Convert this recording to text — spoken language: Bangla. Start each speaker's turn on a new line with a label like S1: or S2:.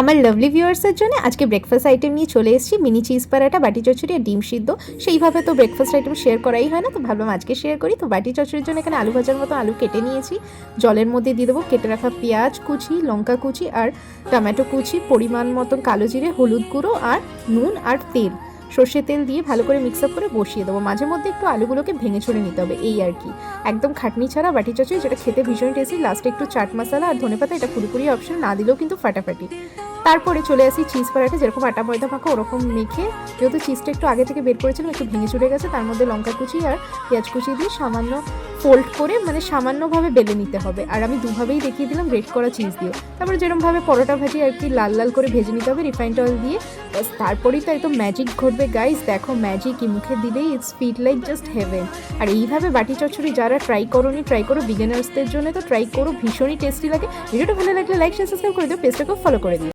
S1: আমার লাভলি ভিউয়ার্সের জন্য আজকে ব্রেকফাস্ট আইটেম নিয়ে চলে এসেছি মিনি চিজ পরাটা, বাটি চচ্চড়ি আর ডিম সিদ্ধ। সেইভাবে তো ব্রেকফাস্ট আইটেম শেয়ার করাই হয় না, তো ভাবলাম আজকে শেয়ার করি। তো বাটি চচ্চড়ির জন্য এখানে আলু ভাজার মতো আলু কেটে নিয়েছি, জলের মধ্যে দিয়ে দেবো কেটে রাখা পেঁয়াজ কুচি, লঙ্কা কুচি আর টমেটো কুচি, পরিমাণ মতন কালো জিরে, হলুদ গুঁড়ো আর নুন আর তেল, সর্ষে তেল দিয়ে ভালো করে মিক্স আপ করে বসিয়ে দেবো। মাঝে মধ্যে একটু আলুগুলোকে ভেঙে ছড়ে নিতে হবে, এই আর কি। একদম খাটনি ছাড়া বাটি চচ্চড়ি, যেটা খেতে ভীষণ টেস্টি। লাস্টে একটু চাট মশলা আর ধনেপাতা, এটা পুরোপুরি অপশন, না দিলেও কিন্তু ফাটাফাটি। তারপরে চলে আসি চিজ পরাটা, যেরকম আটা ময়দা মাখা ওরকম মেখে, যেহেতু চিজটা একটু আগে থেকে বের করেছিলাম, একটু ভেঙে চুড়ে গেছে, তার মধ্যে লঙ্কা কুচি আর পেঁয়াজ কুচি দিয়ে সামান্য ফোল্ড করে, মানে সামান্যভাবে বেলে নিতে হবে। আর আমি দুভাবেই দেখিয়ে দিলাম, গ্রেট করা চিজ দিয়ে। তারপরে যেরকমভাবে পরোটা ভাজি আর কি লাল লাল করে ভেজে নিতে হবে রিফাইন্ড অয়েল দিয়ে। বাস তারপরেই তো একদম ম্যাজিক ঘটবে গাইস। দেখো ম্যাজিকই মুখে দিলেই it's feel like just heaven. আর এইভাবে বাটি চচ্চড়ি যারা ট্রাই করো, বিগিনার্সদের জন্য তো ট্রাই করো, ভীষণই টেস্টি লাগে। ভিডিওটা ভালো লাগলে লাইক শেয়ার সাবস্ক্রাইব করে দিও, পেজটাকেও ফলো করে দিও।